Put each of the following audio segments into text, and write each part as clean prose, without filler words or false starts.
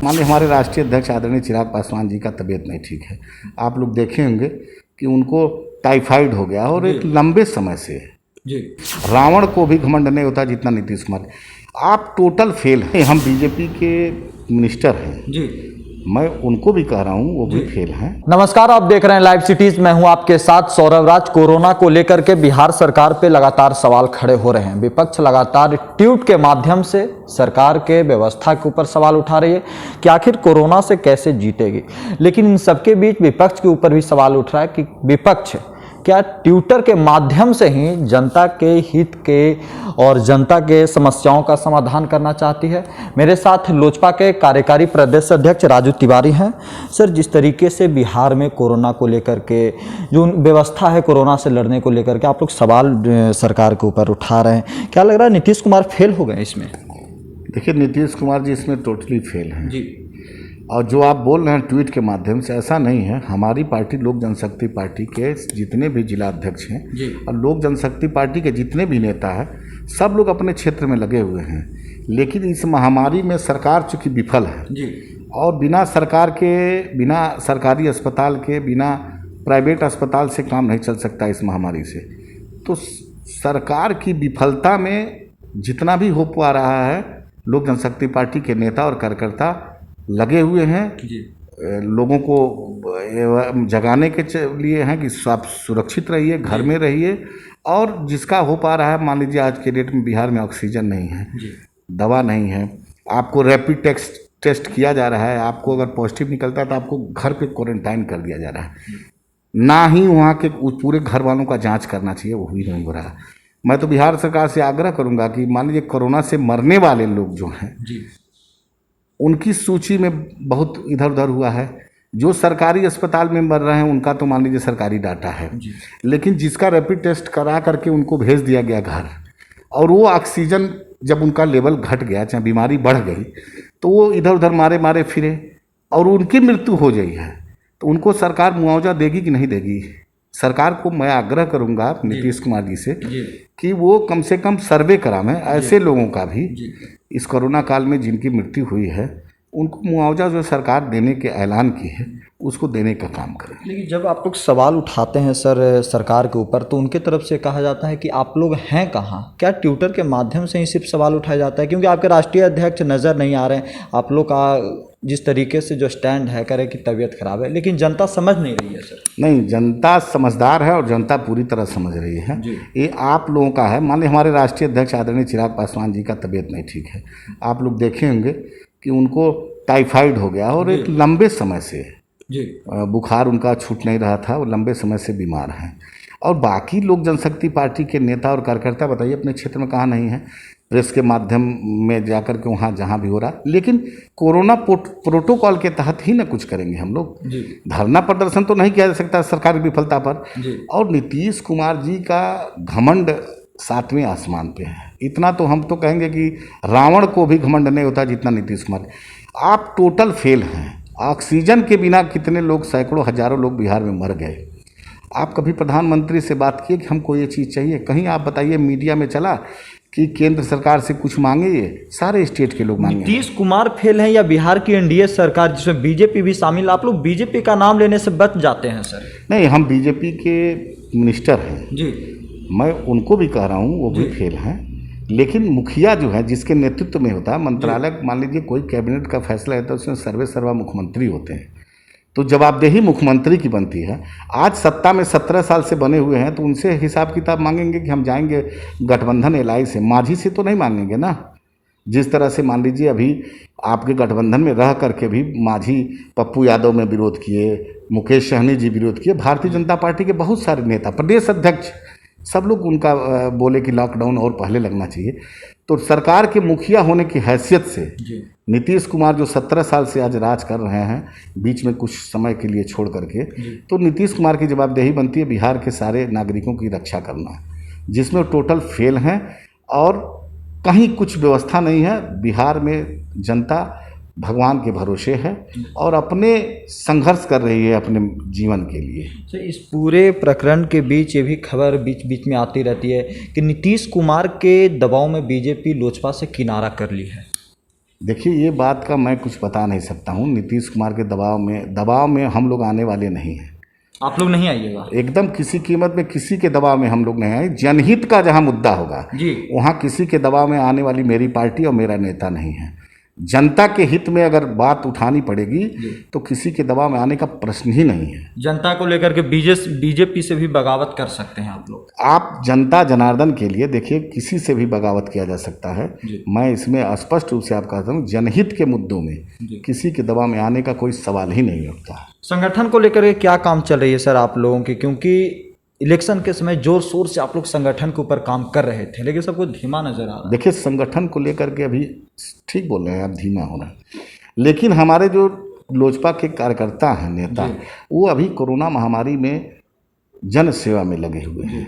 माननीय हमारे राष्ट्रीय अध्यक्ष आदरणीय चिराग पासवान जी का तबीयत नहीं ठीक है। आप लोग देखे होंगे कि उनको टाइफाइड हो गया और एक लंबे समय से जी। रावण को भी घमंड नहीं होता जितना नीतीश कुमार। आप टोटल फेल हैं। हम बीजेपी के मिनिस्टर हैं जी, मैं उनको भी कह रहा हूँ वो भी फेल हैं। नमस्कार, आप देख रहे हैं लाइव सिटीज। मैं हूं आपके साथ सौरभ राज। कोरोना को लेकर के बिहार सरकार पे लगातार सवाल खड़े हो रहे हैं। विपक्ष लगातार ट्वीट के माध्यम से सरकार के व्यवस्था के ऊपर सवाल उठा रही है कि आखिर कोरोना से कैसे जीतेगी। लेकिन इन सबके बीच विपक्ष के ऊपर भी सवाल उठ रहा है कि विपक्ष क्या ट्विटर के माध्यम से ही जनता के हित के और जनता के समस्याओं का समाधान करना चाहती है। मेरे साथ लोजपा के कार्यकारी प्रदेश अध्यक्ष राजू तिवारी हैं। सर, जिस तरीके से बिहार में कोरोना को लेकर के जो व्यवस्था है कोरोना से लड़ने को लेकर के आप लोग सवाल सरकार के ऊपर उठा रहे हैं, क्या लग रहा है नीतीश कुमार फेल हो गए इसमें? देखिए, नीतीश कुमार जी इसमें टोटली फेल हैं जी। और जो आप बोल रहे हैं ट्वीट के माध्यम से, ऐसा नहीं है। हमारी पार्टी लोक जनशक्ति पार्टी के जितने भी जिला अध्यक्ष हैं जी। और लोक जनशक्ति पार्टी के जितने भी नेता हैं सब लोग अपने क्षेत्र में लगे हुए हैं। लेकिन इस महामारी में सरकार चूँकि विफल है जी। और बिना सरकार के, बिना सरकारी अस्पताल के, बिना प्राइवेट अस्पताल से काम नहीं चल सकता इस महामारी से। तो सरकार की विफलता में जितना भी हो पा रहा है लोक जनशक्ति पार्टी के नेता और कार्यकर्ता लगे हुए हैं जी। लोगों को जगाने के लिए हैं कि आप सुरक्षित रहिए, घर में रहिए। और जिसका हो पा रहा है, मान लीजिए आज के डेट में बिहार में ऑक्सीजन नहीं है जी। दवा नहीं है, आपको रैपिड टेस्ट किया जा रहा है, आपको अगर पॉजिटिव निकलता है तो आपको घर पे क्वारंटाइन कर दिया जा रहा है। ना ही वहाँ के पूरे घर वालों का जाँच करना चाहिए, वो भी नहीं हो रहा। मैं तो बिहार सरकार से आग्रह करूँगा कि मान लीजिए कोरोना से मरने वाले लोग जो हैं जी, उनकी सूची में बहुत इधर उधर हुआ है। जो सरकारी अस्पताल में मर रहे हैं उनका तो मान लीजिए सरकारी डाटा है, लेकिन जिसका रैपिड टेस्ट करा करके उनको भेज दिया गया घर, और वो ऑक्सीजन जब उनका लेवल घट गया, चाहे बीमारी बढ़ गई, तो वो इधर उधर मारे मारे फिरे और उनकी मृत्यु हो गई है। तो उनको सरकार मुआवजा देगी कि नहीं देगी? सरकार को मैं आग्रह करूंगा नीतीश कुमार जी से कि वो कम से कम सर्वे करावें ऐसे लोगों का भी इस कोरोना काल में जिनकी मृत्यु हुई है, उनको मुआवजा जो सरकार देने के ऐलान की है उसको देने का काम करें। लेकिन जब आप लोग सवाल उठाते हैं सर सरकार के ऊपर, तो उनके तरफ से कहा जाता है कि आप लोग हैं कहाँ? क्या ट्विटर के माध्यम से ही सिर्फ सवाल उठाया जाता है? क्योंकि आपके राष्ट्रीय अध्यक्ष नज़र नहीं आ रहे हैं। आप लोग का जिस तरीके से जो स्टैंड है, करे कि तबीयत खराब है, लेकिन जनता समझ नहीं रही है सर। नहीं, जनता समझदार है और जनता पूरी तरह समझ रही है। ये आप लोगों का है। मान लीजिए हमारे राष्ट्रीय अध्यक्ष आदरणीय चिराग पासवान जी का तबीयत नहीं ठीक है। आप लोग देखे होंगे कि उनको टाइफाइड हो गया और एक लंबे समय से जी बुखार उनका छूट नहीं रहा था, वो लंबे समय से बीमार हैं। और बाकी लोक जनशक्ति पार्टी के नेता और कार्यकर्ता बताइए अपने क्षेत्र में कहाँ नहीं है? प्रेस के माध्यम में जाकर के वहाँ जहाँ भी हो रहा, लेकिन कोरोना प्रोटोकॉल के तहत ही ना कुछ करेंगे हम लोग। धरना प्रदर्शन तो नहीं किया जा सकता सरकार की विफलता पर। और नीतीश कुमार जी का घमंड 7वें आसमान पे है। इतना तो हम तो कहेंगे कि रावण को भी घमंड नहीं होता जितना नीतीश कुमार। आप टोटल फेल हैं। ऑक्सीजन के बिना कितने लोग, सैकड़ों हजारों लोग बिहार में मर गए। आप कभी प्रधानमंत्री से बात किए कि हमको ये चीज़ चाहिए? कहीं आप बताइए मीडिया में चला कि केंद्र सरकार से कुछ मांगे? ये सारे स्टेट के लोग मांगे। नीतीश कुमार फेल हैं या बिहार की एनडीए सरकार जिसमें बीजेपी भी शामिल? आप लोग बीजेपी का नाम लेने से बच जाते हैं सर। नहीं, हम बीजेपी के मिनिस्टर हैं जी, मैं उनको भी कह रहा हूँ वो भी फेल हैं। लेकिन मुखिया जो है जिसके नेतृत्व में होता है मंत्रालय, मान लीजिए कोई कैबिनेट का फैसला है तो उसमें सर्वे सर्वा मुख्यमंत्री होते हैं, तो जवाबदेही मुख्यमंत्री की बनती है। आज सत्ता में 17 साल से बने हुए हैं तो उनसे हिसाब किताब मांगेंगे कि हम जाएंगे गठबंधन एलआई से, मांझी से तो नहीं मांगेंगे ना। जिस तरह से मान लीजिए अभी आपके गठबंधन में रह करके भी मांझी पप्पू यादव में विरोध किए, मुकेश सहनी जी विरोध किए, भारतीय जनता पार्टी के बहुत सारे नेता, प्रदेश अध्यक्ष, सब लोग उनका बोले कि लॉकडाउन और पहले लगना चाहिए। तो सरकार के मुखिया होने की हैसियत से नीतीश कुमार जो 17 साल से आज राज कर रहे हैं, बीच में कुछ समय के लिए छोड़ करके, तो नीतीश कुमार की जवाबदेही बनती है बिहार के सारे नागरिकों की रक्षा करना, जिसमें टोटल फेल हैं और कहीं कुछ व्यवस्था नहीं है। बिहार में जनता भगवान के भरोसे है और अपने संघर्ष कर रही है अपने जीवन के लिए। तो इस पूरे प्रकरण के बीच ये भी खबर बीच बीच में आती रहती है कि नीतीश कुमार के दबाव में बीजेपी लोजपा से किनारा कर ली है। देखिए, ये बात का मैं कुछ बता नहीं सकता हूँ। नीतीश कुमार के दबाव में हम लोग आने वाले नहीं हैं। आप लोग नहीं आइएगा? एकदम किसी कीमत में किसी के दबाव में हम लोग नहीं आए। जनहित का जहाँ मुद्दा होगा जी, वहाँ किसी के दबाव में आने वाली मेरी पार्टी और मेरा नेता नहीं है। जनता के हित में अगर बात उठानी पड़ेगी तो किसी के दबाव में आने का प्रश्न ही नहीं है। जनता को लेकर के बीजेपी से भी बगावत कर सकते हैं आप लोग? आप जनता जनार्दन के लिए देखिए, किसी से भी बगावत किया जा सकता है। मैं इसमें स्पष्ट रूप से आप कहता हूँ, जनहित के मुद्दों में किसी के दबाव में आने का कोई सवाल ही नहीं उठता। संगठन को लेकर के क्या काम चल रही है सर आप लोगों की? क्योंकि इलेक्शन के समय जोर शोर से आप लोग संगठन के ऊपर काम कर रहे थे, लेकिन सब कुछ धीमा नजर आ रहा है। देखिए, संगठन को लेकर के अभी ठीक बोल रहे हैं आप, धीमा हो रहा है, लेकिन हमारे जो लोजपा के कार्यकर्ता हैं, नेता, वो अभी कोरोना महामारी में जन सेवा में लगे हुए हैं।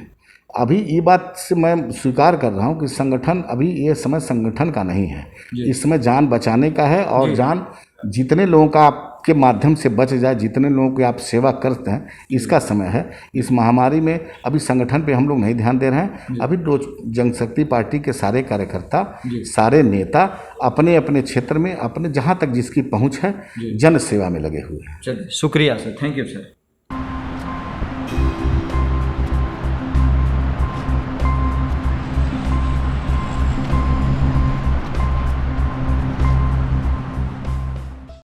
अभी ये बात से मैं स्वीकार कर रहा हूँ कि संगठन अभी ये समय संगठन का नहीं है, इस समय जान बचाने का है। और जान जितने लोगों का आपके माध्यम से बच जाए, जितने लोगों की आप सेवा करते हैं, इसका समय है। इस महामारी में अभी संगठन पे हम लोग नहीं ध्यान दे रहे हैं। अभी जनशक्ति पार्टी के सारे कार्यकर्ता, सारे नेता अपने अपने क्षेत्र में, अपने जहाँ तक जिसकी पहुँच है, जन सेवा में लगे हुए हैं। चलिए, शुक्रिया सर, थैंक यू सर।